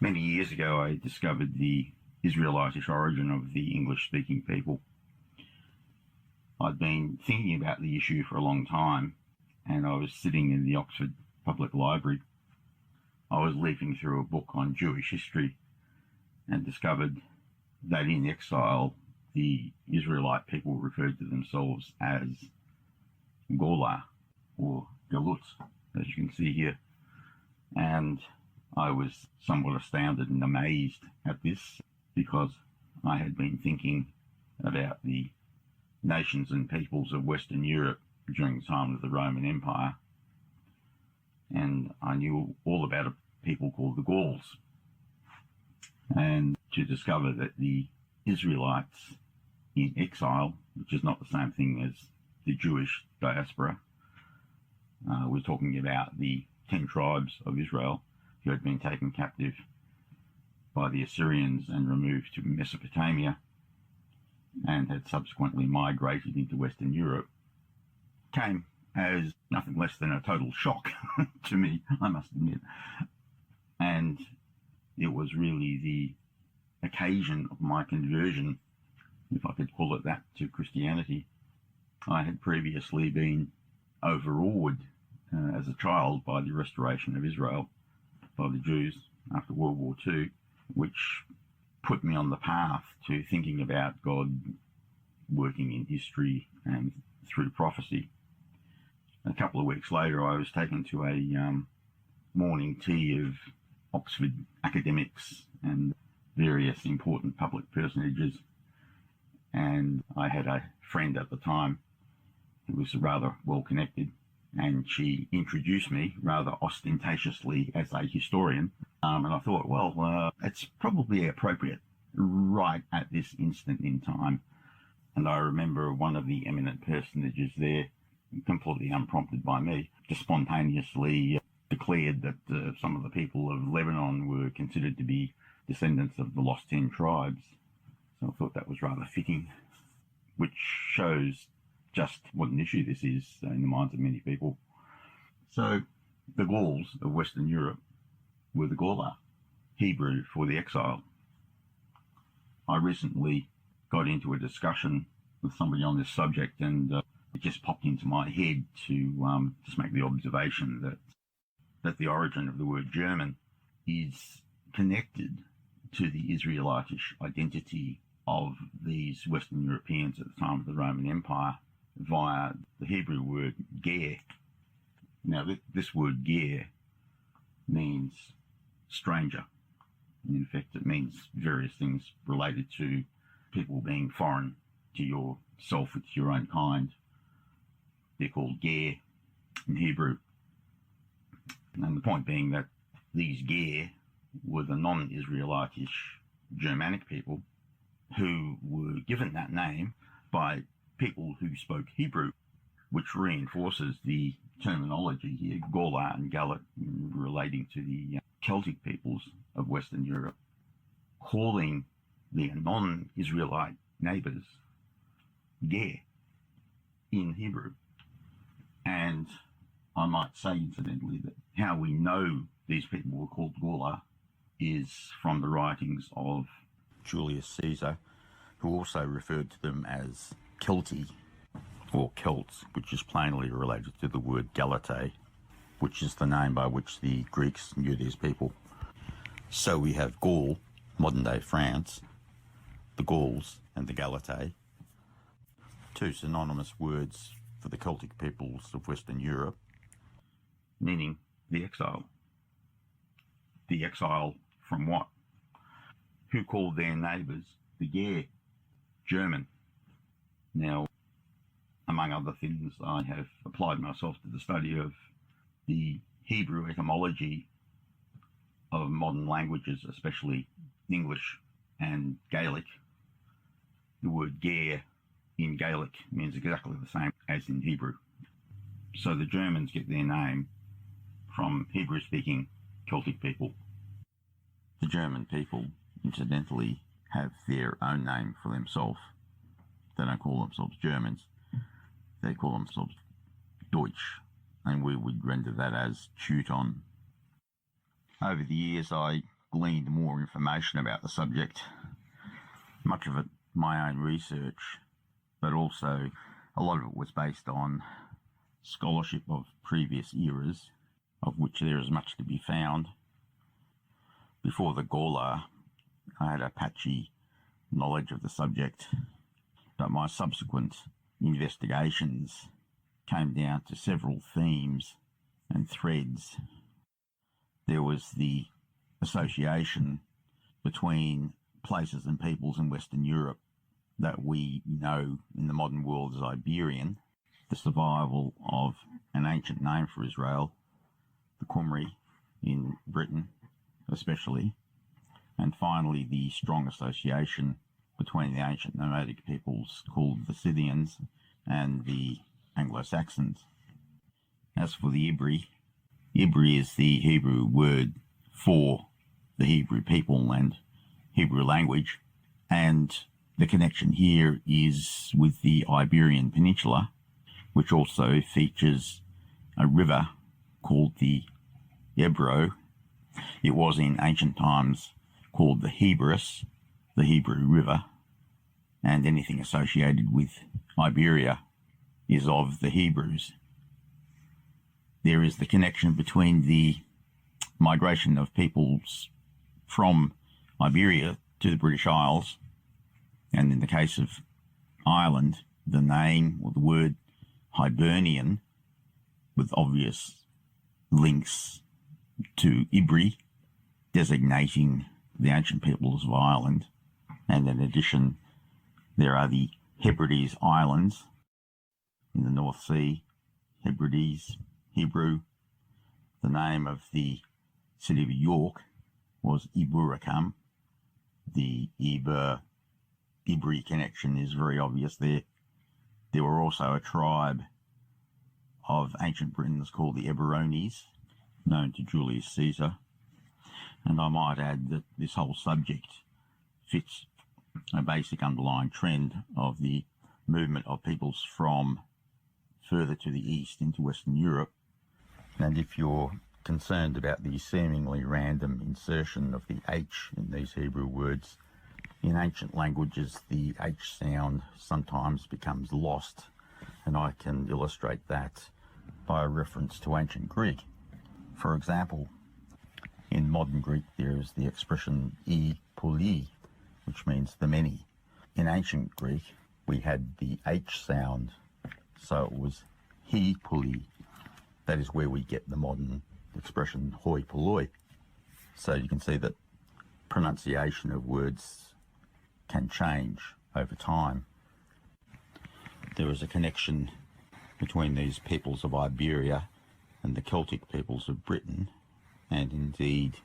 Many years ago, I discovered the Israelitish origin of the English-speaking people. I'd been thinking about the issue for a long time, and I was sitting in the Oxford Public Library. I was leafing through a book on Jewish history and discovered that in exile, the Israelite people referred to themselves as Gola, or Galut, as you can see here. And I was somewhat astounded and amazed at this, because I had been thinking about the nations and peoples of Western Europe during the time of the Roman Empire, and I knew all about a people called the Gauls. And to discover that the Israelites in exile, which is not the same thing as the Jewish diaspora, we're talking about the 10 tribes of Israel who had been taken captive by the Assyrians and removed to Mesopotamia and had subsequently migrated into Western Europe, came as nothing less than a total shock to me, I must admit. And it was really the occasion of my conversion, if I could call it that, to Christianity. I had previously been overawed as a child by the restoration of Israel by the Jews after World War II, which put me on the path to thinking about God working in history and through prophecy. A couple of weeks later, I was taken to a morning tea of Oxford academics and various important public personages, and I had a friend at the time who was rather well connected, and she introduced me rather ostentatiously as a historian, and I thought, well, it's probably appropriate right at this instant in time. And I remember one of the eminent personages there, completely unprompted by me, just spontaneously declared that some of the people of Lebanon were considered to be descendants of the lost 10 tribes. So I thought that was rather fitting, which shows just what an issue this is in the minds of many people. So the Gauls of Western Europe were the Gola, Hebrew for the exile. I recently got into a discussion with somebody on this subject, and it just popped into my head to just make the observation that the origin of the word German is connected to the Israelitish identity of these Western Europeans at the time of the Roman Empire via the Hebrew word ger. Now, this word ger means stranger. In effect, it means various things related to people being foreign to yourself, it's your own kind. They're called ger in Hebrew. And the point being that these ger were the non-Israelitish Germanic people who were given that name by people who spoke Hebrew, which reinforces the terminology here, Gola and Galut, relating to the Celtic peoples of Western Europe, calling their non-Israelite neighbours ger in Hebrew. And I might say, incidentally, that how we know these people were called Gola is from the writings of Julius Caesar, who also referred to them as Celti, or Celts, which is plainly related to the word Galatae, which is the name by which the Greeks knew these people. So we have Gaul, modern-day France, the Gauls and the Galatae, two synonymous words for the Celtic peoples of Western Europe, meaning the exile. The exile from what? Who called their neighbours the ger, German. Now, among other things, I have applied myself to the study of the Hebrew etymology of modern languages, especially English and Gaelic. The word ger in Gaelic means exactly the same as in Hebrew. So the Germans get their name from Hebrew-speaking Celtic people. The German people, incidentally, have their own name for themselves. They don't call themselves Germans. They call themselves Deutsch, and we would render that as Teuton. Over the years, I gleaned more information about the subject, much of it my own research, but also a lot of it was based on scholarship of previous eras, of which there is much to be found. Before the Gola, I had a patchy knowledge of the subject, but my subsequent investigations came down to several themes and threads. There was the association between places and peoples in Western Europe that we know in the modern world as Iberian, the survival of an ancient name for Israel, the Qumri in Britain especially, and finally the strong association between the ancient nomadic peoples called the Scythians and the Anglo-Saxons. As for the Ibri is the Hebrew word for the Hebrew people and Hebrew language, and the connection here is with the Iberian Peninsula, which also features a river called the Ebro. It was in ancient times called the Hebrus, the Hebrew River, and anything associated with Iberia is of the Hebrews. There is the connection between the migration of peoples from Iberia to the British Isles, and in the case of Ireland, the name or the word Hibernian, with obvious links to Ibri, designating the ancient peoples of Ireland. And in addition, there are the Hebrides Islands in the North Sea, Hebrides, Hebrew. The name of the city of York was Iburacum. The Ibri connection is very obvious there. There were also a tribe of ancient Britons called the Eburones, known to Julius Caesar. And I might add that this whole subject fits a basic underlying trend of the movement of peoples from further to the east into Western Europe. And if you're concerned about the seemingly random insertion of the H in these Hebrew words, in ancient languages the H sound sometimes becomes lost, and I can illustrate that by a reference to ancient Greek. For example, in modern Greek there is the expression e poly, which means the many. In ancient Greek we had the H sound, so it was he poly. That is where we get the modern expression hoi polloi. So you can see that pronunciation of words can change over time. There is a connection between these peoples of Iberia and the Celtic peoples of Britain, and indeed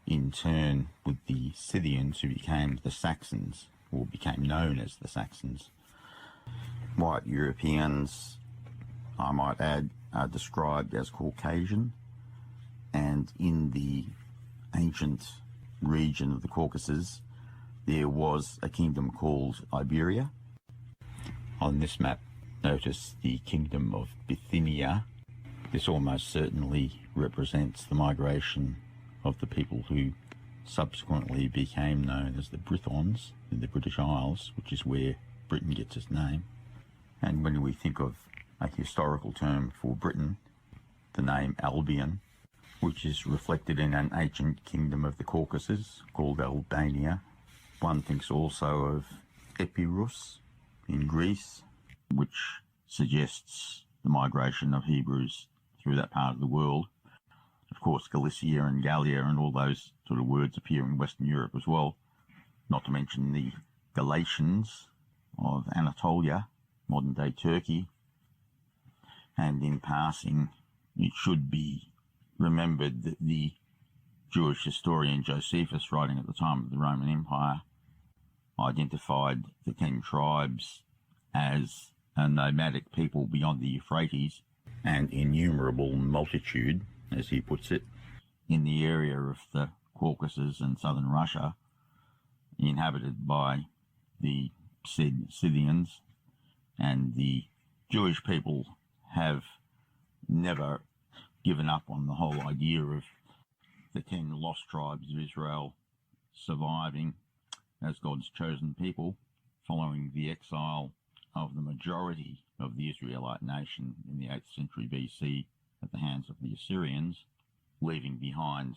in turn with the Scythians, who became the Saxons, or became known as the Saxons. White Europeans, I might add, are described as Caucasian, and in the ancient region of the Caucasus there was a kingdom called Iberia. On this map, notice the kingdom of Bithynia. This almost certainly represents the migration of the people who subsequently became known as the Brythons in the British Isles, which is where Britain gets its name. And when we think of a historical term for Britain, the name Albion, which is reflected in an ancient kingdom of the Caucasus called Albania. One thinks also of Epirus in Greece, which suggests the migration of Hebrews through that part of the world. Of course, Galicia and Gallia and all those sort of words appear in Western Europe as well, not to mention the Galatians of Anatolia, modern-day Turkey. And in passing, it should be remembered that the Jewish historian Josephus, writing at the time of the Roman Empire, identified the 10 tribes as a nomadic people beyond the Euphrates, and innumerable multitude, as he puts it, in the area of the Caucasus and southern Russia, inhabited by the Scythians. And the Jewish people have never given up on the whole idea of the 10 lost tribes of Israel surviving as God's chosen people following the exile of the majority of the Israelite nation in the 8th century BC at the hands of the Assyrians, leaving behind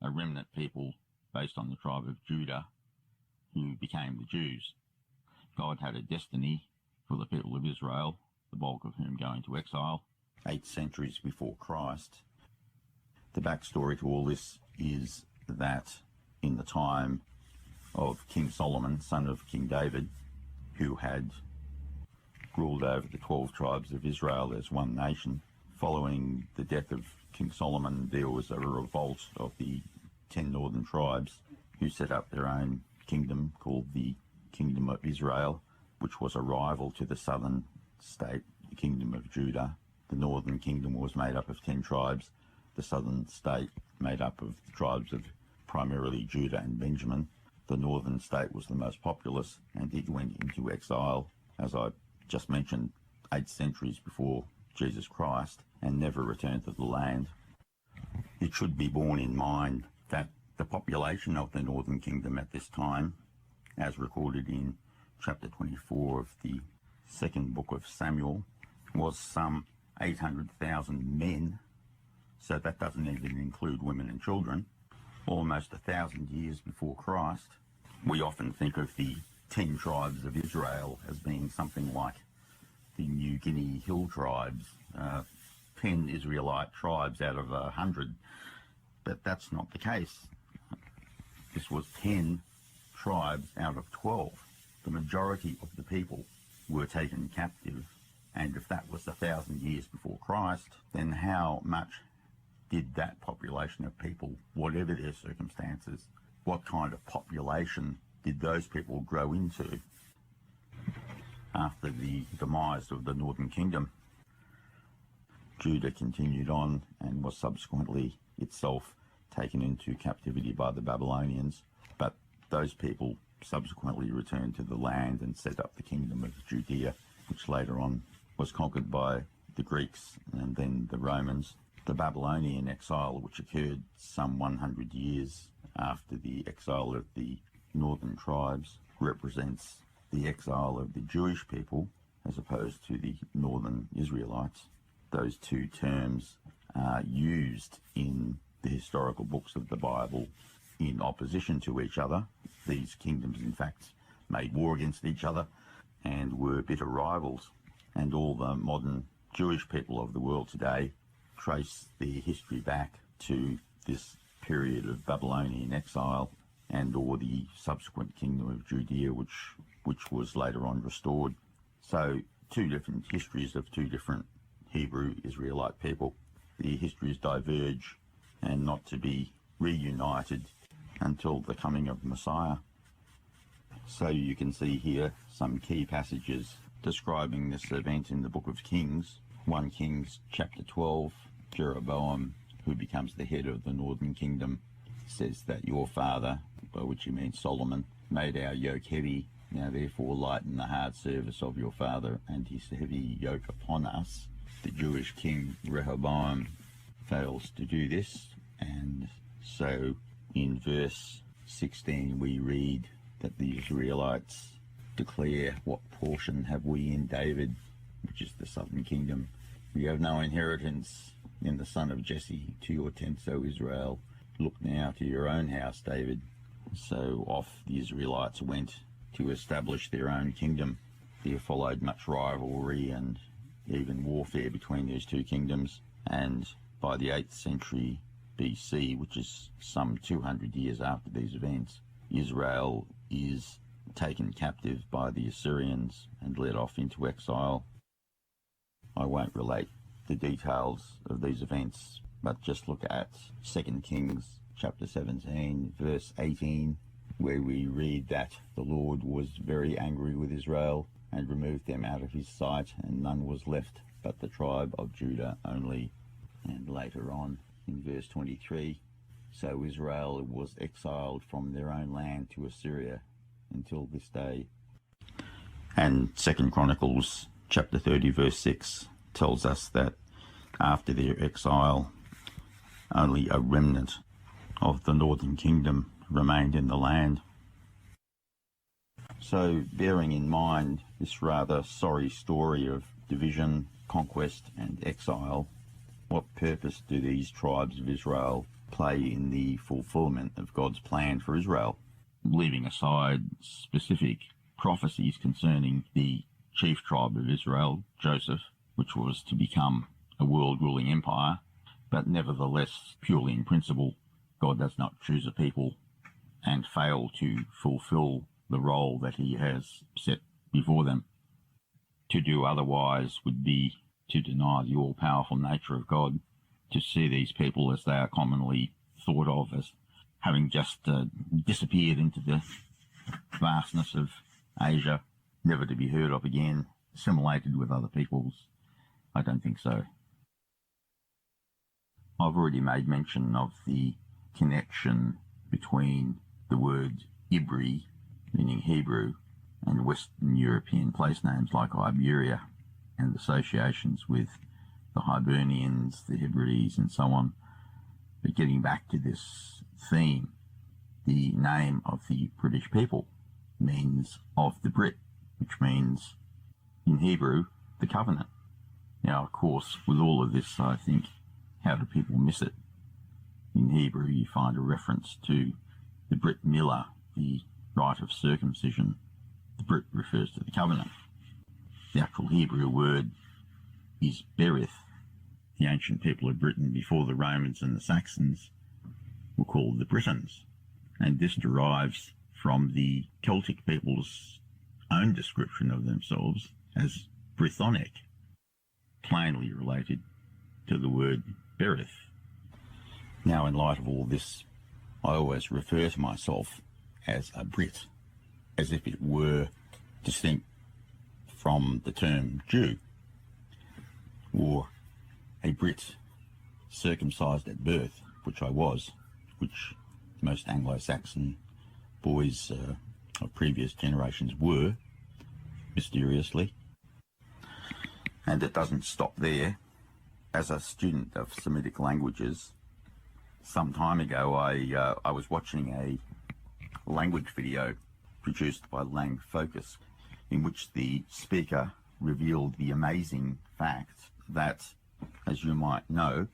a remnant people based on the tribe of Judah who became the Jews. God had a destiny for the people of Israel, the bulk of whom go into exile, 8 centuries before Christ. The backstory to all this is that in the time of King Solomon, son of King David, who had ruled over the 12 tribes of Israel as one nation, following the death of King Solomon, there was a revolt of the 10 northern tribes who set up their own kingdom called the Kingdom of Israel, which was a rival to the southern state, the Kingdom of Judah. The northern kingdom was made up of 10 tribes, the southern state made up of the tribes of primarily Judah and Benjamin. The northern state was the most populous, and it went into exile, as I just mentioned, 8 centuries before Jesus Christ, and never returned to the land. It should be borne in mind that the population of the northern kingdom at this time, as recorded in chapter 24 of the second book of Samuel, was some 800,000 men, so that doesn't even include women and children, almost 1,000 years before Christ. We often think of the 10 tribes of Israel as being something like the New Guinea hill tribes, 10 Israelite tribes out of 100, but that's not the case. This was 10 tribes out of 12. The majority of the people were taken captive, and if that was 1,000 years before Christ, then how much did that population of people, whatever their circumstances, what kind of population did those people grow into after the demise of the northern kingdom? Judah continued on and was subsequently itself taken into captivity by the Babylonians, but those people subsequently returned to the land and set up the kingdom of Judea, which later on was conquered by the Greeks and then the Romans. The Babylonian exile, which occurred some 100 years after the exile of the northern tribes, represents the exile of the Jewish people as opposed to the northern Israelites. Those two terms are used in the historical books of the Bible in opposition to each other. These kingdoms, in fact, made war against each other and were bitter rivals. And all the modern Jewish people of the world today trace their history back to this period of Babylonian exile and or the subsequent kingdom of Judea, which was later on restored. So two different histories of two different Hebrew Israelite people. The histories diverge and not to be reunited until the coming of Messiah. So you can see here some key passages describing this event in the book of Kings. 1 Kings chapter 12, Jeroboam, who becomes the head of the northern kingdom, says that your father, by which he means Solomon, made our yoke heavy. Now therefore lighten the hard service of your father and his heavy yoke upon us. The Jewish king Rehoboam fails to do this, and so in verse 16 we read that the Israelites declare, what portion have we in David, which is the southern kingdom? We have no inheritance in the son of Jesse. To your tents, O Israel. Look now to your own house, David. So off the Israelites went to establish their own kingdom. There followed much rivalry and even warfare between these two kingdoms, and by the 8th century BC, which is some 200 years after these events, Israel is taken captive by the Assyrians and led off into exile. I won't relate the details of these events, but just look at 2 Kings chapter 17, verse 18, where we read that the Lord was very angry with Israel and removed them out of his sight, and none was left but the tribe of Judah only. And later on in verse 23, so Israel was exiled from their own land to Assyria until this day. And 2 Chronicles chapter 30 verse 6 tells us that after their exile, only a remnant of the Northern Kingdom remained in the land. So, bearing in mind this rather sorry story of division, conquest and exile, what purpose do these tribes of Israel play in the fulfillment of God's plan for Israel? Leaving aside specific prophecies concerning the chief tribe of Israel, Joseph, which was to become a world-ruling empire, but nevertheless, purely in principle, God does not choose a people and fail to fulfill the role that he has set before them. To do otherwise would be to deny the all-powerful nature of God, to see these people as they are commonly thought of as having just disappeared into the vastness of Asia, never to be heard of again, assimilated with other peoples. I don't think so. I've already made mention of the connection between the word Ibri, meaning Hebrew, and Western European place names like Iberia, and associations with the Hibernians, the Hebrides, and so on. But getting back to this theme, the name of the British people means of the Brit, which means in Hebrew, the covenant. Now, of course, with all of this, I think, how do people miss it? In Hebrew, you find a reference to the Brit Milah, the rite of circumcision. The Brit refers to the covenant. The actual Hebrew word is berith. The ancient people of Britain before the Romans and the Saxons were called the Britons, and this derives from the Celtic people's own description of themselves as Brythonic, plainly related to the word berith. Now, in light of all this, I always refer to myself as a Brit, as if it were distinct from the term Jew, or a Brit circumcised at birth, which I was, which most Anglo-Saxon boys of previous generations were, mysteriously. And it doesn't stop there. As a student of Semitic languages, some time ago I was watching a language video produced by Lang Focus, in which the speaker revealed the amazing fact that, as you might know,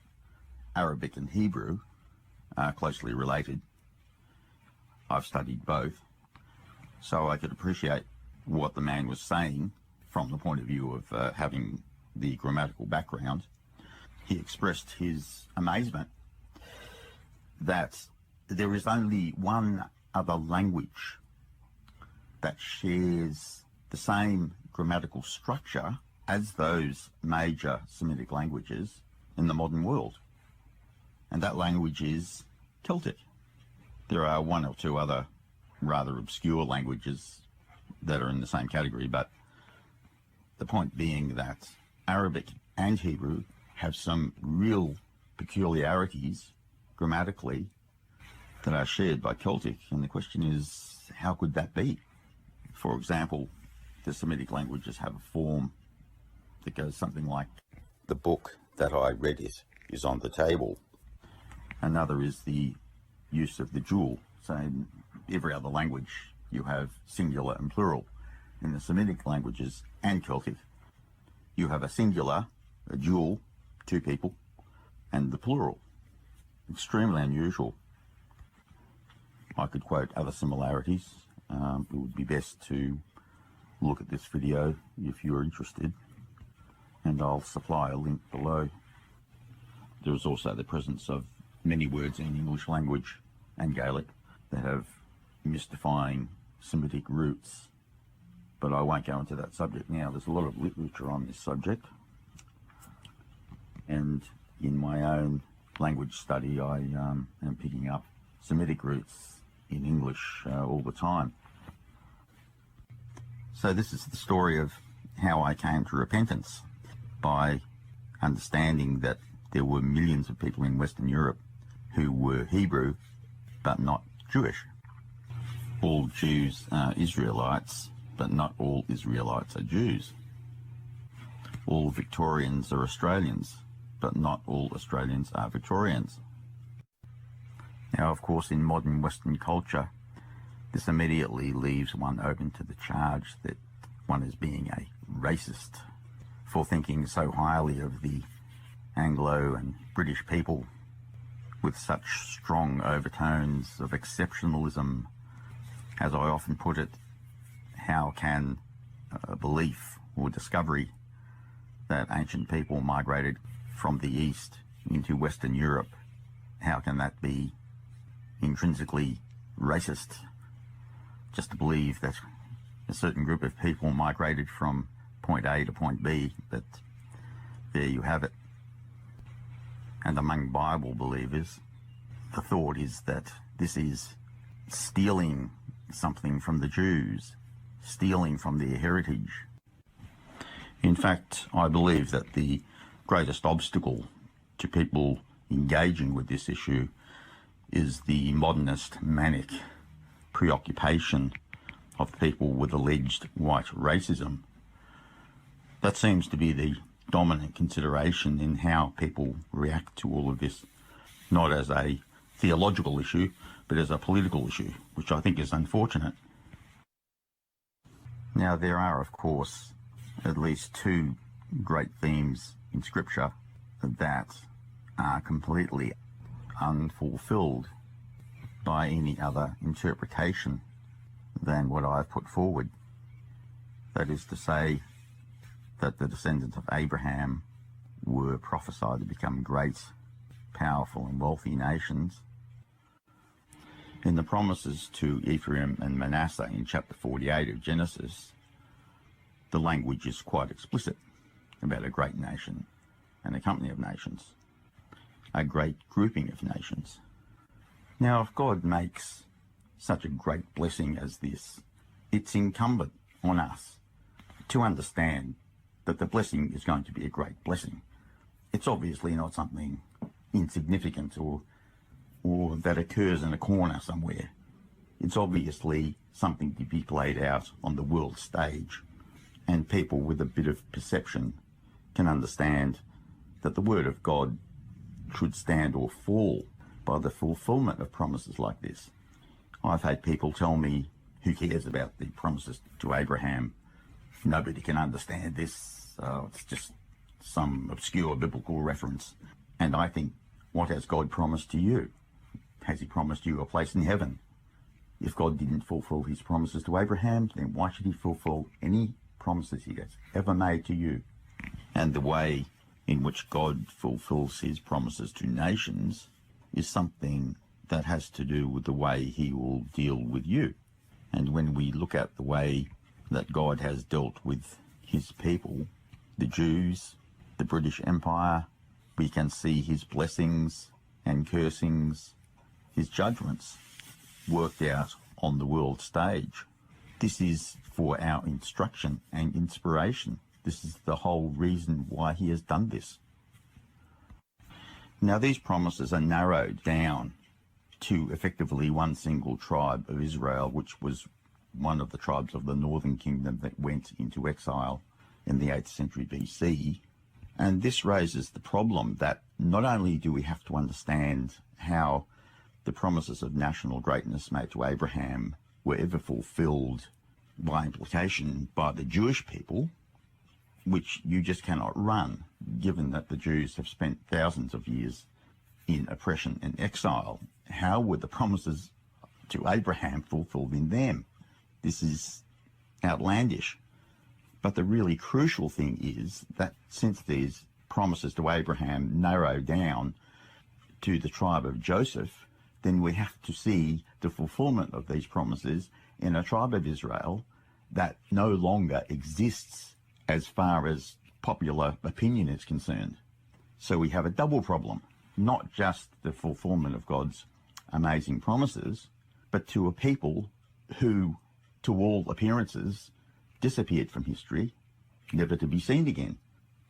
Arabic and Hebrew are closely related. I've studied both, so I could appreciate what the man was saying from the point of view of having the grammatical background. He expressed his amazement that there is only one other language that shares the same grammatical structure as those major Semitic languages in the modern world, and that language is Celtic. There are one or two other rather obscure languages that are in the same category, but the point being that Arabic and Hebrew have some real peculiarities grammatically that are shared by Celtic, and the question is, how could that be? For example, the Semitic languages have a form that goes something like, "The book that I read it is on the table." Another is the use of the dual. So in every other language you have singular and plural. In the Semitic languages and Celtic, you have a singular, a dual, two people, and the plural. Extremely unusual. I could quote other similarities. It would be best to look at this video if you're interested, and I'll supply a link below. There is also the presence of many words in English language and Gaelic that have mystifying Semitic roots, but I won't go into that subject now. There's a lot of literature on this subject, and in my own language study I am picking up Semitic roots in English all the time. So this is the story of how I came to repentance, by understanding that there were millions of people in Western Europe who were Hebrew but not Jewish. All Jews are Israelites, but not all Israelites are Jews. All Victorians are Australians, but not all Australians are Victorians. Now, of course, in modern Western culture, this immediately leaves one open to the charge that one is being a racist for thinking so highly of the Anglo and British people with such strong overtones of exceptionalism. As I often put it, how can a belief or discovery that ancient people migrated from the East into Western Europe, how can that be intrinsically racist? Just to believe that a certain group of people migrated from point A to point B, but there you have it. And among Bible believers, the thought is that this is stealing something from the Jews, stealing from their heritage. In fact, I believe that the greatest obstacle to people engaging with this issue is the modernist manic preoccupation of people with alleged white racism. That seems to be the dominant consideration in how people react to all of this, not as a theological issue, but as a political issue, which I think is unfortunate. Now, there are, of course, at least two great themes in Scripture that are completely unfulfilled by any other interpretation than what I've put forward. That is to say, that the descendants of Abraham were prophesied to become great, powerful and wealthy nations. In the promises to Ephraim and Manasseh in chapter 48 of Genesis, the language is quite explicit about a great nation and a company of nations, a great grouping of nations. Now, if God makes such a great blessing as this, it's incumbent on us to understand that the blessing is going to be a great blessing. It's obviously not something insignificant or that occurs in a corner somewhere. It's obviously something to be played out on the world stage, and people with a bit of perception can understand that the word of God should stand or fall by the fulfillment of promises like this. I've had people tell me, who cares about the promises to Abraham? Nobody can understand this. It's just some obscure biblical reference. And I think, what has God promised to you? Has he promised you a place in heaven? If God didn't fulfill his promises to Abraham, then why should he fulfill any promises he has ever made to you? And the way in which God fulfills his promises to nations is something that has to do with the way he will deal with you. And when we look at the way that God has dealt with his people, the Jews, the British Empire, we can see his blessings and cursings, his judgments worked out on the world stage. This is for our instruction and inspiration. This is the whole reason why he has done this. Now, these promises are narrowed down to effectively one single tribe of Israel, which was one of the tribes of the northern kingdom that went into exile in the 8th century BC. And this raises the problem that not only do we have to understand how the promises of national greatness made to Abraham were ever fulfilled by implication by the Jewish people, which you just cannot run, given that the Jews have spent thousands of years in oppression and exile. How were the promises to Abraham fulfilled in them? This is outlandish. But the really crucial thing is that since these promises to Abraham narrow down to the tribe of Joseph, then we have to see the fulfillment of these promises in a tribe of Israel that no longer exists as far as popular opinion is concerned. So we have a double problem, not just the fulfillment of God's amazing promises, but to a people who, to all appearances, disappeared from history, never to be seen again.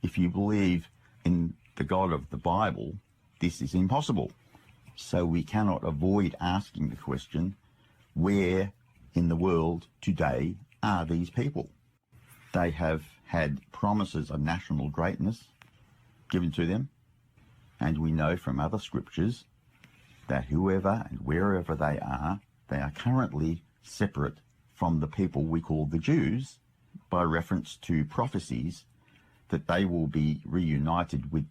If you believe in the God of the Bible, this is impossible. So we cannot avoid asking the question, where in the world today are these people? They have had promises of national greatness given to them, and we know from other scriptures that whoever and wherever they are currently separate from the people we call the Jews, by reference to prophecies that they will be reunited with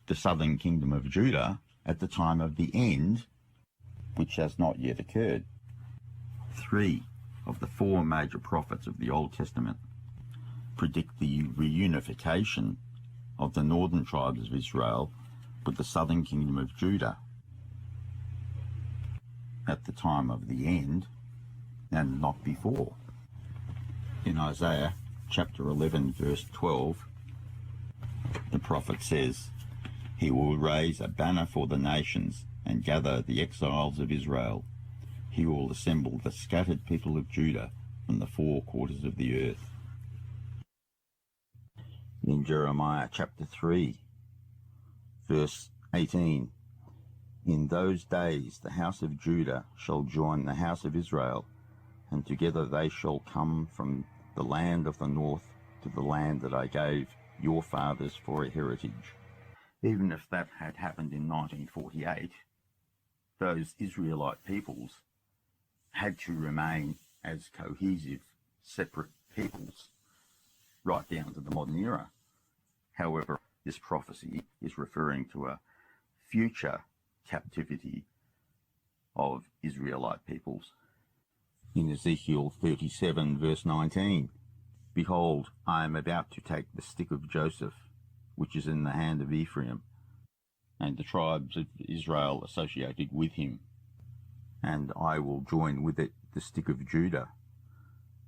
the southern kingdom of Judah at the time of the end, which has not yet occurred. 3 of the 4 major prophets of the Old Testament predict the reunification of the northern tribes of Israel with the southern kingdom of Judah at the time of the end and not before. In Isaiah chapter 11 verse 12, the prophet says, "He will raise a banner for the nations and gather the exiles of Israel. He will assemble the scattered people of Judah from the 4 quarters of the earth." In Jeremiah chapter 3 verse 18, "In those days the house of Judah shall join the house of Israel, and together they shall come from the land of the north to the land that I gave your fathers for a heritage." Even if that had happened in 1948, those Israelite peoples had to remain as cohesive, separate peoples right down to the modern era. However, this prophecy is referring to a future captivity of Israelite peoples. In Ezekiel 37 verse 19, "Behold, I am about to take the stick of Joseph, which is in the hand of Ephraim, and the tribes of Israel associated with him, and I will join with it the stick of Judah,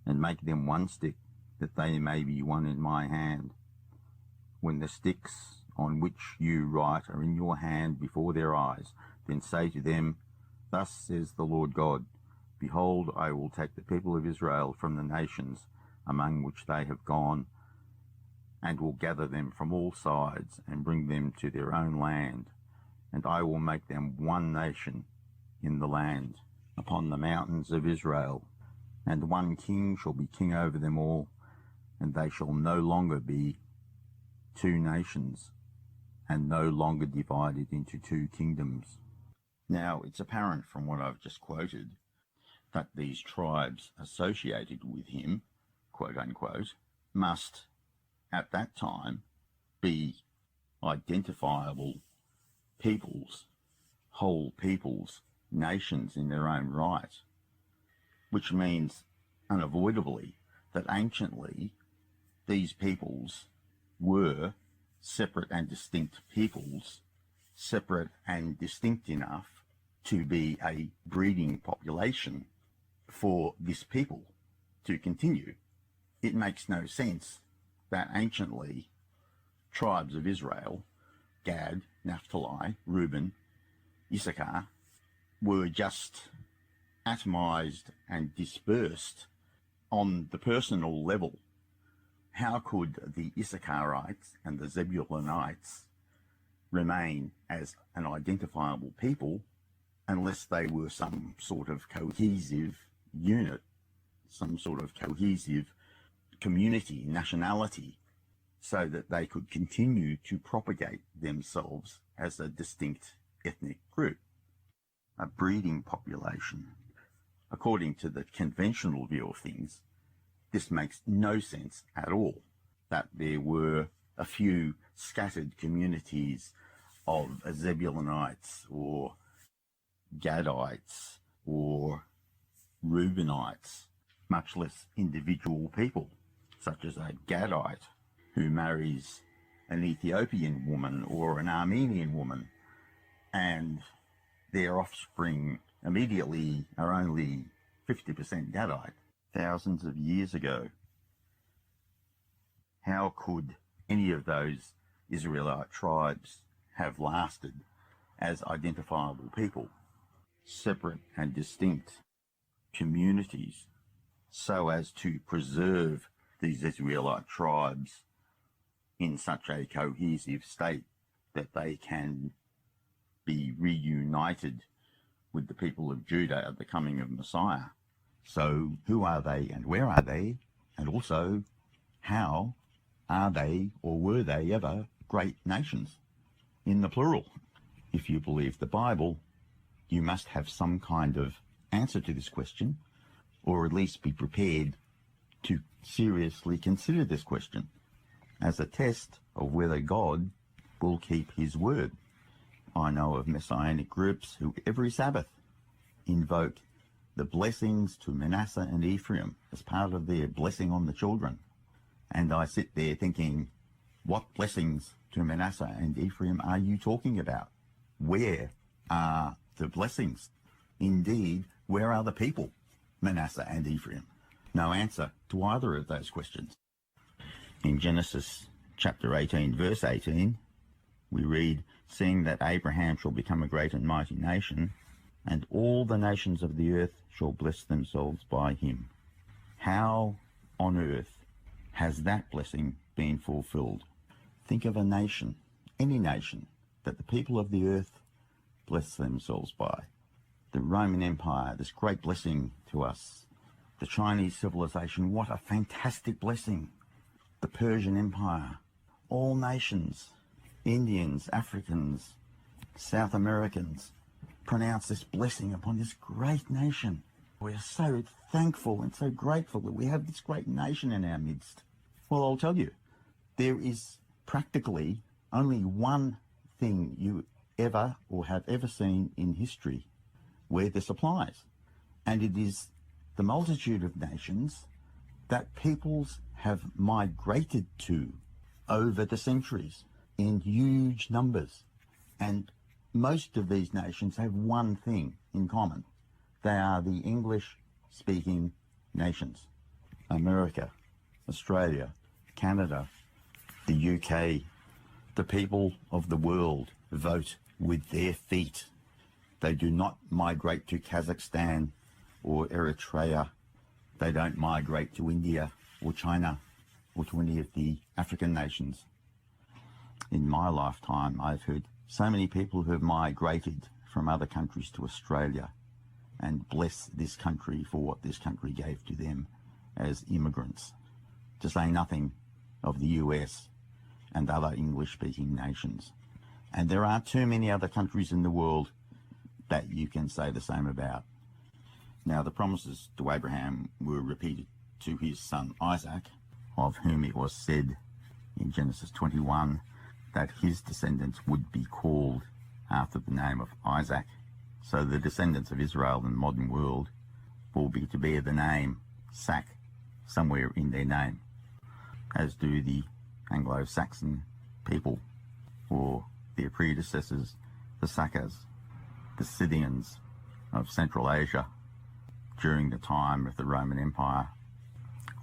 and make them one stick, that they may be one in my hand. When the sticks on which you write are in your hand before their eyes, then say to them, Thus says the Lord God, Behold, I will take the people of Israel from the nations among which they have gone, and will gather them from all sides, and bring them to their own land, and I will make them one nation in the land, upon the mountains of Israel, and one king shall be king over them all, and they shall no longer be 2 nations, and no longer divided into 2 kingdoms." Now, it's apparent from what I've just quoted that these tribes associated with him, quote unquote, must at that time be identifiable peoples, whole peoples, nations in their own right, which means unavoidably that anciently these peoples were separate and distinct peoples, separate and distinct enough to be a breeding population for this people to continue. It makes no sense that anciently tribes of Israel, Gad, Naphtali, Reuben, Issachar, were just atomized and dispersed on the personal level. How could the Issacharites and the Zebulunites remain as an identifiable people unless they were some sort of cohesive unit, some sort of cohesive community, nationality, so that they could continue to propagate themselves as a distinct ethnic group, a breeding population? According to the conventional view of things, this makes no sense at all, that there were a few scattered communities of Zebulunites or Gadites or Reubenites, much less individual people, such as a Gadite who marries an Ethiopian woman or an Armenian woman, and their offspring immediately are only 50% Gadite. Thousands of years ago, how could any of those Israelite tribes have lasted as identifiable people, separate and distinct communities, so as to preserve these Israelite tribes in such a cohesive state that they can be reunited with the people of Judah at the coming of Messiah? So who are they and where are they? And also, how are they or were they ever great nations in the plural? If you believe the Bible, you must have some kind of answer to this question, or at least be prepared to seriously consider this question as a test of whether God will keep his word. I know of Messianic groups who every Sabbath invoke the blessings to Manasseh and Ephraim as part of their blessing on the children. And I sit there thinking, what blessings to Manasseh and Ephraim are you talking about? Where are the blessings? Indeed, where are the people, Manasseh and Ephraim? No answer to either of those questions. In Genesis chapter 18, verse 18, we read, "Seeing that Abraham shall become a great and mighty nation, and all the nations of the earth shall bless themselves by him." How on earth has that blessing been fulfilled? Think of a nation, any nation, that the people of the earth bless themselves by. The Roman Empire, this great blessing to us. The Chinese civilization, what a fantastic blessing. The Persian Empire, all nations, Indians, Africans, South Americans, pronounce this blessing upon this great nation. We are so thankful and so grateful that we have this great nation in our midst. Well, I'll tell you, there is practically only one thing you ever or have ever seen in history where this applies, and it is the multitude of nations that peoples have migrated to over the centuries in huge numbers. And most of these nations have one thing in common. They are the English-speaking nations. America, Australia, Canada, the UK. The people of the world vote with their feet. They do not migrate to Kazakhstan or Eritrea. They don't migrate to India or China or to any of the African nations. In my lifetime, I've heard so many people who have migrated from other countries to Australia and bless this country for what this country gave to them as immigrants, to say nothing of the US and other English-speaking nations. And there are too many other countries in the world that you can say the same about. Now, the promises to Abraham were repeated to his son Isaac, of whom it was said in Genesis 21 that his descendants would be called after the name of Isaac. So the descendants of Israel in the modern world will be to bear the name Sac somewhere in their name, as do the Anglo-Saxon people, or their predecessors, the Sakas, the Scythians of Central Asia during the time of the Roman Empire,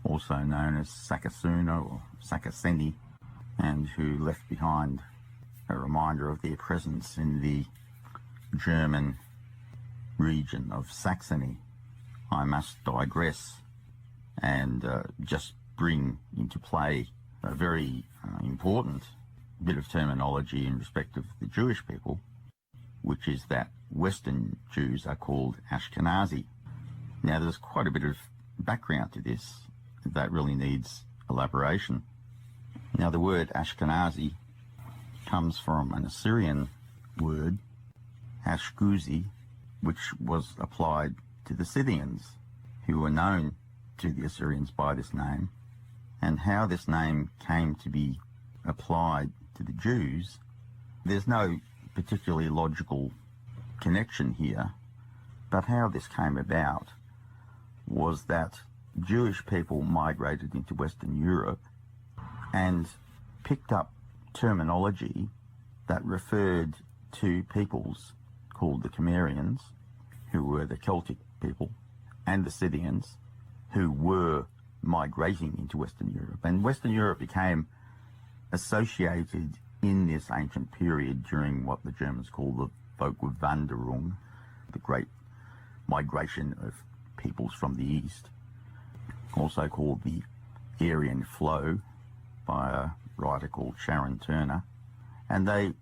also known as Sakasuna or Sakaseni, and who left behind a reminder of their presence in the German region of Saxony. I must digress and just bring into play a very important bit of terminology in respect of the Jewish people, which is that Western Jews are called Ashkenazi. Now, there's quite a bit of background to this that really needs elaboration. Now, the word Ashkenazi comes from an Assyrian word, Ashkuzi, which was applied to the Scythians, who were known to the Assyrians by this name. And how this name came to be applied to the Jews, there's no particularly logical connection here, but how this came about was that Jewish people migrated into Western Europe and picked up terminology that referred to peoples called the Cimmerians, who were the Celtic people, and the Scythians, who were migrating into Western Europe. And Western Europe became associated in this ancient period during what the Germans call the Völkerwanderung, the great migration of peoples from the east, also called the Aryan Flow by a writer called Sharon Turner. And they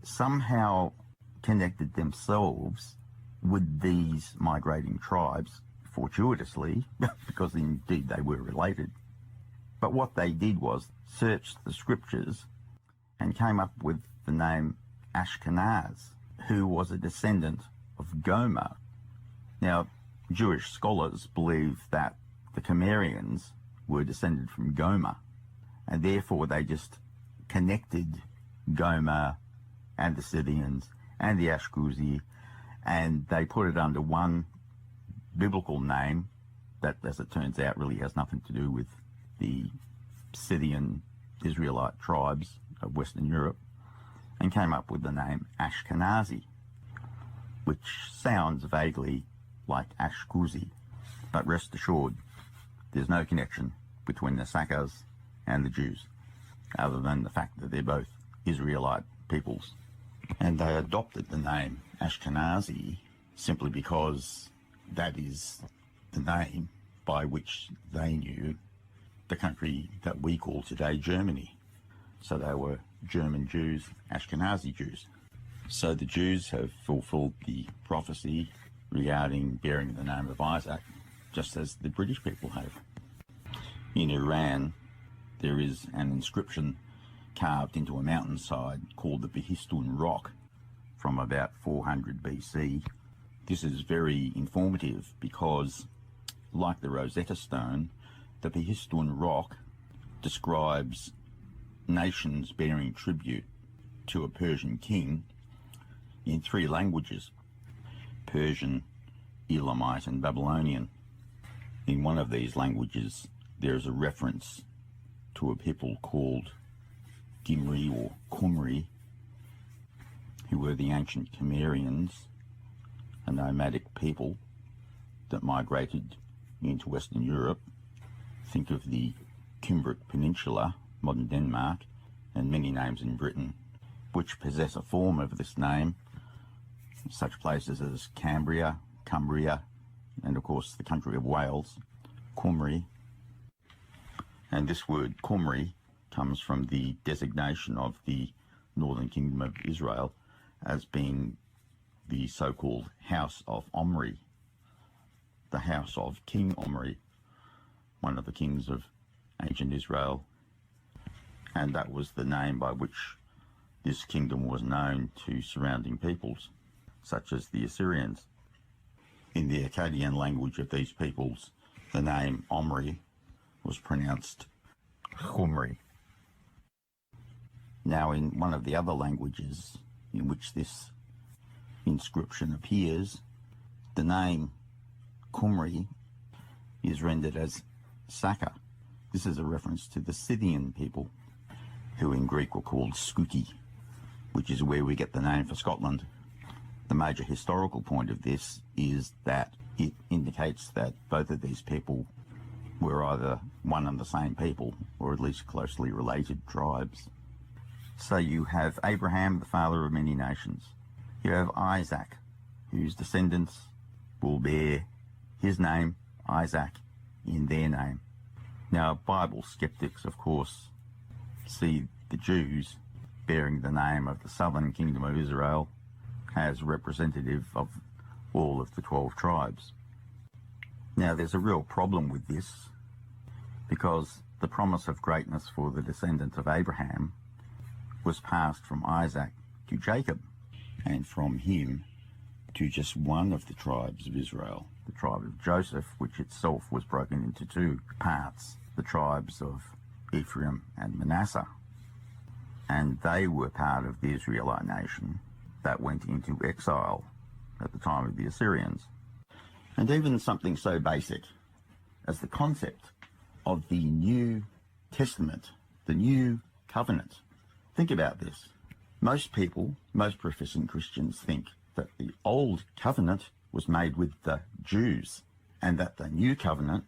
somehow connected themselves with these migrating tribes fortuitously, because indeed they were related. But what they did was search the scriptures and came up with the name Ashkenaz, who was a descendant of Gomer. Now, Jewish scholars believe that the Cimmerians were descended from Gomer, and therefore they just connected Gomer and the Scythians and the Ashkuzi, and they put it under one biblical name that, as it turns out, really has nothing to do with the Scythian Israelite tribes of Western Europe, and came up with the name Ashkenazi, which sounds vaguely like Ashkuzi, but rest assured, there's no connection between the Sakas and the Jews, other than the fact that they're both Israelite peoples. And they adopted the name Ashkenazi simply because that is the name by which they knew the country that we call today Germany. So they were German Jews, Ashkenazi Jews. So the Jews have fulfilled the prophecy regarding bearing the name of Isaac, just as the British people have. In Iran, there is an inscription carved into a mountainside called the Behistun Rock from about 400 BC. This is very informative because, like the Rosetta Stone, the Behistun Rock describes nations bearing tribute to a Persian king in three languages: Persian, Elamite and Babylonian. In one of these languages there is a reference to a people called Gimri or Kumri, who were the ancient Cimmerians, a nomadic people that migrated into Western Europe. Think of the Cumbric Peninsula, modern Denmark, and many names in Britain which possess a form of this name, such places as Cambria, Cumbria, and of course the country of Wales, Cymru. And this word Cymru comes from the designation of the northern kingdom of Israel as being the so-called House of Omri, the house of King Omri, one of the kings of ancient Israel, and that was the name by which this kingdom was known to surrounding peoples, such as the Assyrians. In the Akkadian language of these peoples, the name Omri was pronounced Chumri. Now, in one of the other languages in which this inscription appears, the name Cymru is rendered as Saka. This is a reference to the Scythian people, who in Greek were called Scuti, which is where we get the name for Scotland. The major historical point of this is that it indicates that both of these people were either one and the same people, or at least closely related tribes. So you have Abraham, the father of many nations. You have Isaac, whose descendants will bear his name, Isaac, in their name. Now, Bible skeptics, of course, see the Jews bearing the name of the southern kingdom of Israel as representative of all of the 12 tribes. Now, there's a real problem with this, because the promise of greatness for the descendants of Abraham was passed from Isaac to Jacob, and from him to just one of the tribes of Israel, the tribe of Joseph, which itself was broken into two parts, the tribes of Ephraim and Manasseh. And they were part of the Israelite nation that went into exile at the time of the Assyrians. And even something so basic as the concept of the New Testament, the New Covenant. Think about this. Most people, most professing Christians, think that the Old Covenant was made with the Jews and that the New Covenant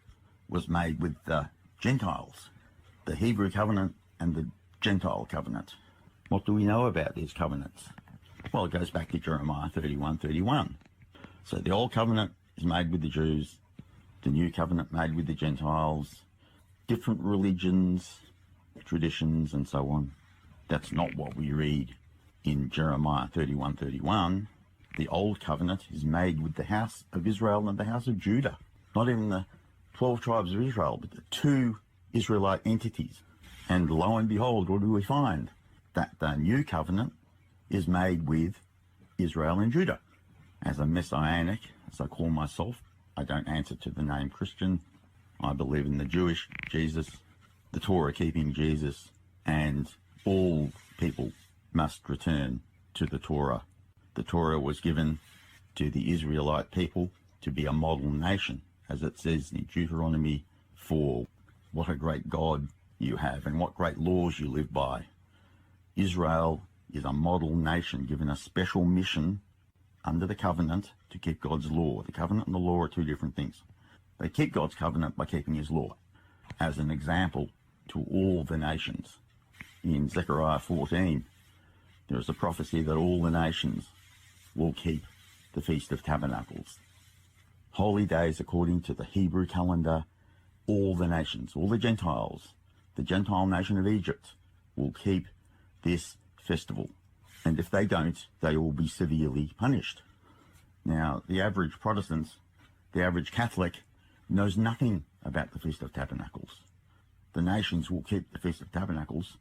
was made with the Gentiles, the Hebrew Covenant and the Gentile Covenant. What do we know about these covenants? Well, it goes back to Jeremiah 31:31. So the Old Covenant is made with the Jews, the New Covenant made with the Gentiles, different religions, traditions, and so on. That's not what we read in Jeremiah 31:31. The Old Covenant is made with the house of Israel and the house of Judah. Not even the 12 tribes of Israel, but the two Israelite entities. And lo and behold, what do we find? That the New Covenant is made with Israel and Judah. As a Messianic, as I call myself, I don't answer to the name Christian. I believe in the Jewish Jesus, the Torah-keeping Jesus, and all people must return to the Torah. The Torah was given to the Israelite people to be a model nation, as it says in Deuteronomy 4. What a great God you have and what great laws you live by. Israel is a model nation given a special mission under the covenant to keep God's law. The covenant and the law are two different things. They keep God's covenant by keeping his law as an example to all the nations. In Zechariah 14, there is a prophecy that all the nations will keep the Feast of Tabernacles. Holy days according to the Hebrew calendar, all the nations, all the Gentiles, the Gentile nation of Egypt will keep this festival. And if they don't, they will be severely punished. Now, the average Protestant, the average Catholic, knows nothing about the Feast of Tabernacles. The nations will keep the Feast of Tabernacles.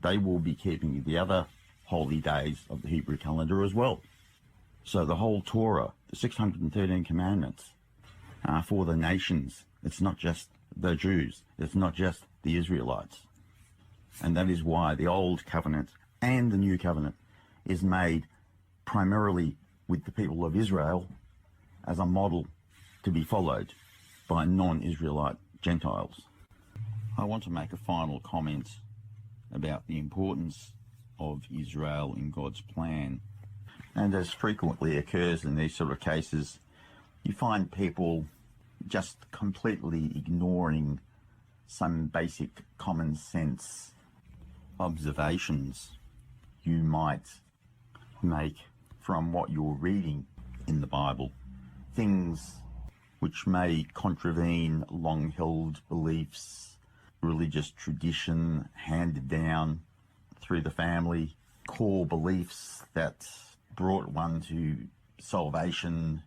They will be keeping the other holy days of the Hebrew calendar as well. So the whole Torah, the 613 commandments, are for the nations. It's not just the Jews. It's not just the Israelites. And that is why the Old Covenant and the New Covenant is made primarily with the people of Israel as a model to be followed by non-Israelite Gentiles. I want to make a final comment about the importance of Israel in God's plan. And as frequently occurs in these sort of cases, you find people just completely ignoring some basic common sense observations you might make from what you're reading in the Bible. Things which may contravene long-held beliefs, religious tradition handed down through the family, core beliefs that brought one to salvation.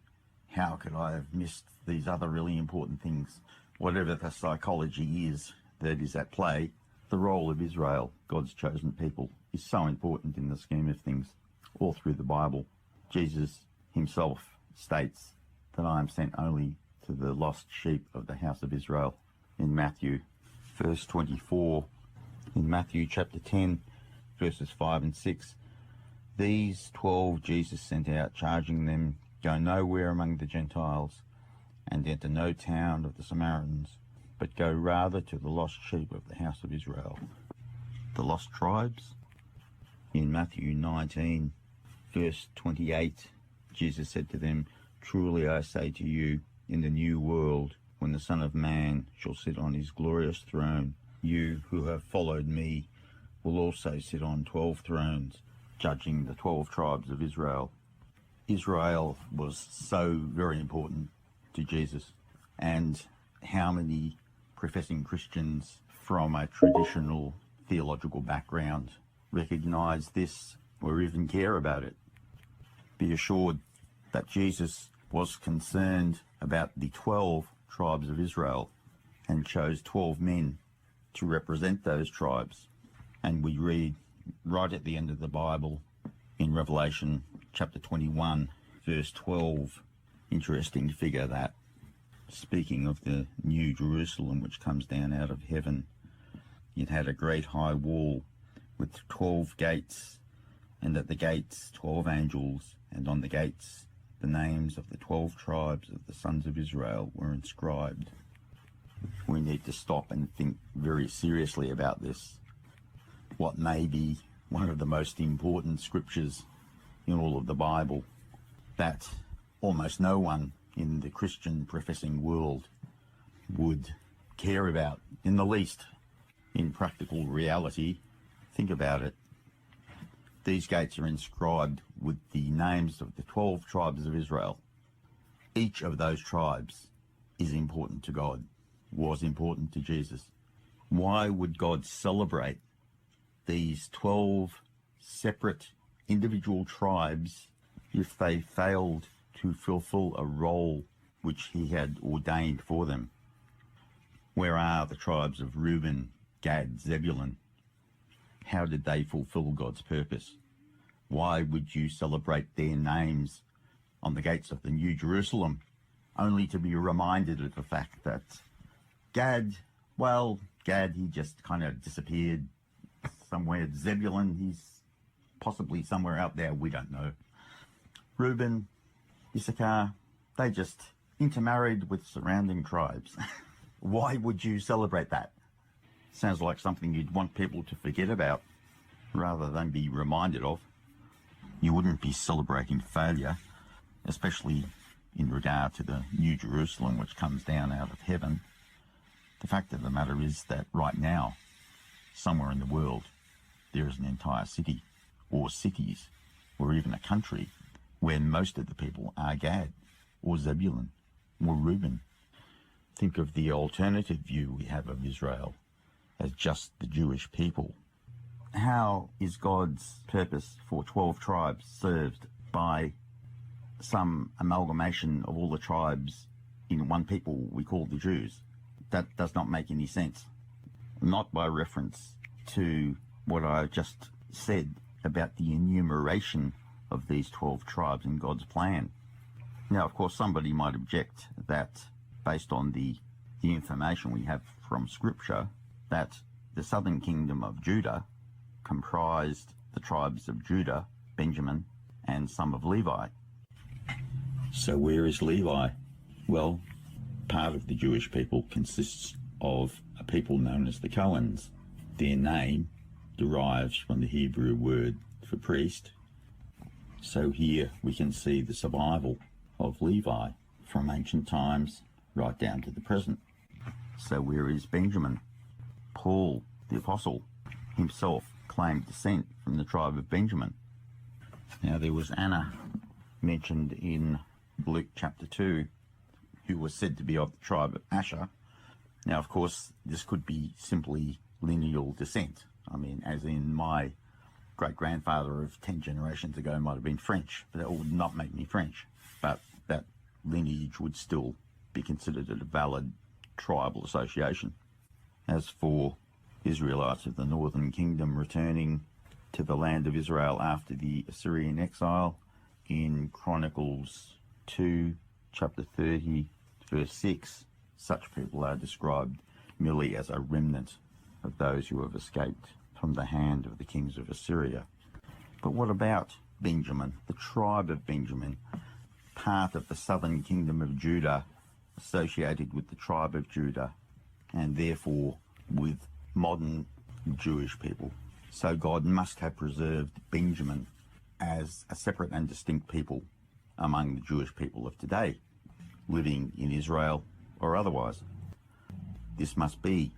How could I have missed these other really important things? Whatever the psychology is that is at play, the role of Israel, God's chosen people, is so important in the scheme of things all through the Bible. Jesus himself states that I am sent only to the lost sheep of the house of Israel in Matthew, verse 24. In Matthew chapter 10, verses 5 and 6, these 12 Jesus sent out, charging them, go nowhere among the Gentiles, and enter no town of the Samaritans, but go rather to the lost sheep of the house of Israel. The lost tribes. In Matthew 19, verse 28, Jesus said to them, truly I say to you, in the new world, when the Son of Man shall sit on his glorious throne, you who have followed me will also sit on 12 thrones, judging the 12 tribes of Israel. Israel was so very important to Jesus, and how many professing Christians from a traditional theological background recognize this or even care about it? Be assured that Jesus was concerned about the 12 tribes of Israel and chose 12 men to represent those tribes. And we read right at the end of the Bible in Revelation chapter 21, verse 12, interesting figure that, speaking of the new Jerusalem which comes down out of heaven, it had a great high wall with 12 gates, and at the gates 12 angels, and on the gates the names of the 12 tribes of the sons of Israel were inscribed. We need to stop and think very seriously about this. What may be one of the most important scriptures in all of the Bible that almost no one in the Christian professing world would care about in the least. In practical reality, think about it. These gates are inscribed with the names of the 12 tribes of Israel. Each of those tribes is important to God, was important to Jesus. Why would God celebrate these 12 separate individual tribes if they failed to fulfill a role which he had ordained for them? Where are the tribes of Reuben, Gad, Zebulun? How did they fulfill God's purpose? Why would you celebrate their names on the gates of the New Jerusalem, only to be reminded of the fact that Gad, he just kind of disappeared somewhere. Zebulun, he's possibly somewhere out there, we don't know. Reuben, Issachar, they just intermarried with surrounding tribes. Why would you celebrate that? Sounds like something you'd want people to forget about rather than be reminded of. You wouldn't be celebrating failure, especially in regard to the New Jerusalem which comes down out of heaven. The fact of the matter is that right now, somewhere in the world, there is an entire city, or cities, or even a country, where most of the people are Gad, or Zebulun, or Reuben. Think of the alternative view we have of Israel as just the Jewish people. How is God's purpose for 12 tribes served by some amalgamation of all the tribes in one people we call the Jews? That does not make any sense. Not by reference to what I just said about the enumeration of these 12 tribes in God's plan. Now, of course, somebody might object that based on the information we have from Scripture, that the southern kingdom of Judah comprised the tribes of Judah, Benjamin, and some of Levi. So where is Levi? Well, part of the Jewish people consists of a people known as the Cohens. Their name derives from the Hebrew word for priest. So here we can see the survival of Levi from ancient times right down to the present. So where is Benjamin? Paul, the apostle, himself claimed descent from the tribe of Benjamin. Now there was Anna mentioned in Luke chapter 2, who was said to be of the tribe of Asher. Now, of course, this could be simply lineal descent. I mean, as in my great-grandfather of 10 generations ago might have been French, but that would not make me French. But that lineage would still be considered a valid tribal association. As for Israelites of the northern kingdom returning to the land of Israel after the Assyrian exile, in Chronicles 2, chapter 30, verse 6, such people are described merely as a remnant of those who have escaped from the hand of the kings of Assyria. But what about Benjamin, the tribe of Benjamin, part of the southern kingdom of Judah, associated with the tribe of Judah, and therefore with modern Jewish people? So God must have preserved Benjamin as a separate and distinct people among the Jewish people of today, living in Israel or otherwise. This must be.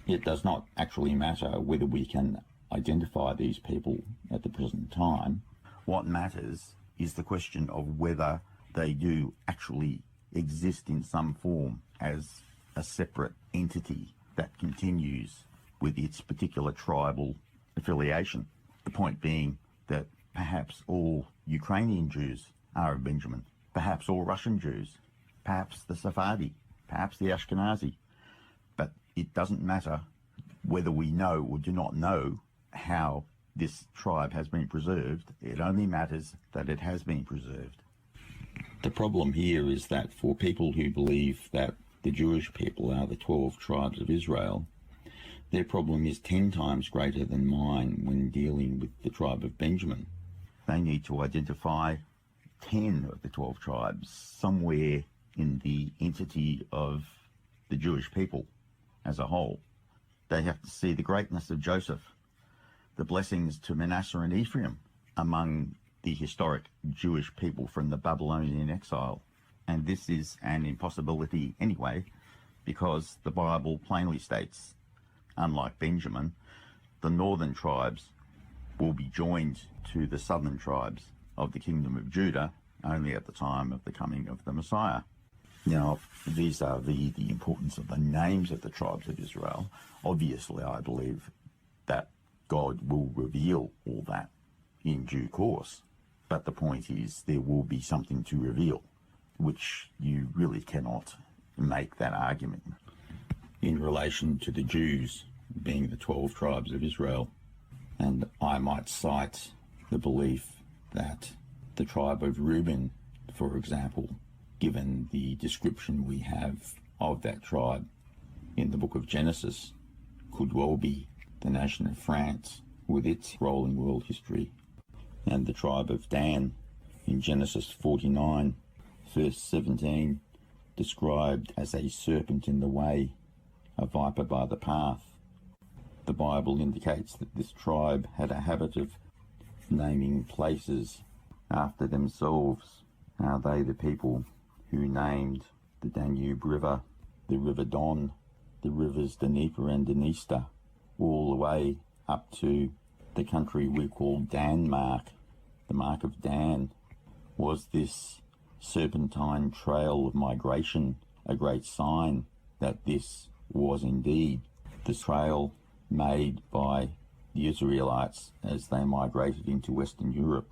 It does not actually matter whether we can identify these people at the present time. What matters is the question of whether they do actually exist in some form as a separate entity that continues with its particular tribal affiliation. The point being that perhaps all Ukrainian Jews are of Benjamin, perhaps all Russian Jews, perhaps the Sephardi, perhaps the Ashkenazi. But it doesn't matter whether we know or do not know how this tribe has been preserved. It only matters that it has been preserved. The problem here is that for people who believe that the Jewish people are the 12 tribes of Israel, their problem is 10 times greater than mine when dealing with the tribe of Benjamin. They need to identify 10 of the 12 tribes somewhere in the entity of the Jewish people as a whole. They have to see the greatness of Joseph, the blessings to Manasseh and Ephraim among the historic Jewish people from the Babylonian exile. And this is an impossibility anyway, because the Bible plainly states, unlike Benjamin, the northern tribes will be joined to the southern tribes of the kingdom of Judah only at the time of the coming of the Messiah. Now, these are the importance of the names of the tribes of Israel. Obviously, I believe that God will reveal all that in due course. But the point is, there will be something to reveal, which you really cannot make that argument. In relation to the Jews being the 12 tribes of Israel, and I might cite the belief that the tribe of Reuben, for example, given the description we have of that tribe in the book of Genesis, could well be the nation of France with its role in world history. And the tribe of Dan in Genesis 49, verse 17, described as a serpent in the way, a viper by the path. The Bible indicates that this tribe had a habit of naming places after themselves. Are they the people who named the Danube River, the River Don, the rivers Dnieper and Dniester, all the way up to the country we call Denmark, the Mark of Dan? Was this serpentine trail of migration a great sign that this was indeed the trail made by the Israelites as they migrated into Western Europe?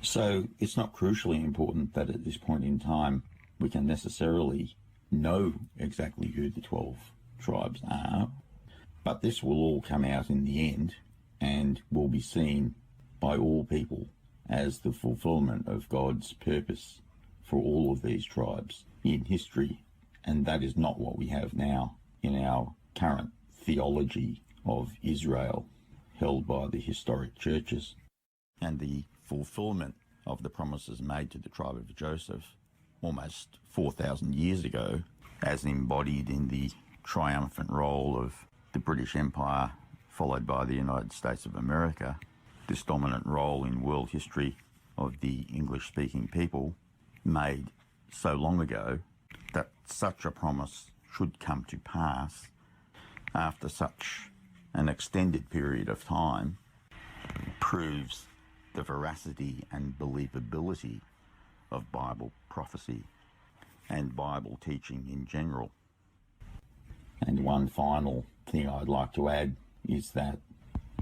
So it's not crucially important that at this point in time we can necessarily know exactly who the 12 tribes are, but this will all come out in the end and will be seen by all people as the fulfillment of God's purpose for all of these tribes in history. And that is not what we have now in our current theology of Israel held by the historic churches. And the fulfillment of the promises made to the tribe of Joseph almost 4,000 years ago, as embodied in the triumphant role of the British Empire followed by the United States of America, this dominant role in world history of the English-speaking people made so long ago, that such a promise should come to pass after such an extended period of time proves the veracity and believability of Bible prophecy and Bible teaching in general. And one final thing I'd like to add is that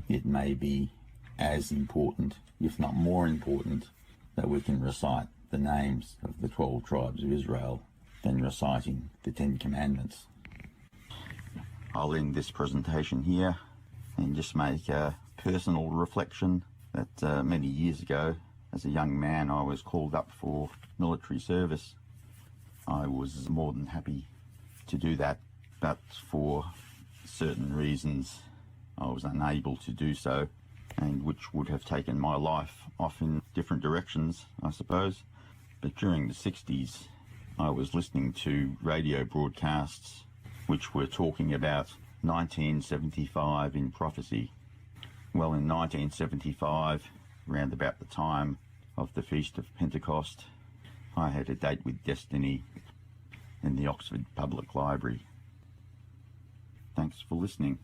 it may be as important, if not more important, that we can recite the names of the 12 tribes of Israel than reciting the 10 Commandments. I'll end this presentation here and just make a personal reflection that many years ago, as a young man, I was called up for military service. I was more than happy to do that, but for certain reasons I was unable to do so, and which would have taken my life off in different directions, I suppose. But during the 60s, I was listening to radio broadcasts which were talking about 1975 in prophecy. Well, in 1975, around about the time of the Feast of Pentecost, I had a date with destiny in the Oxford Public Library. Thanks for listening.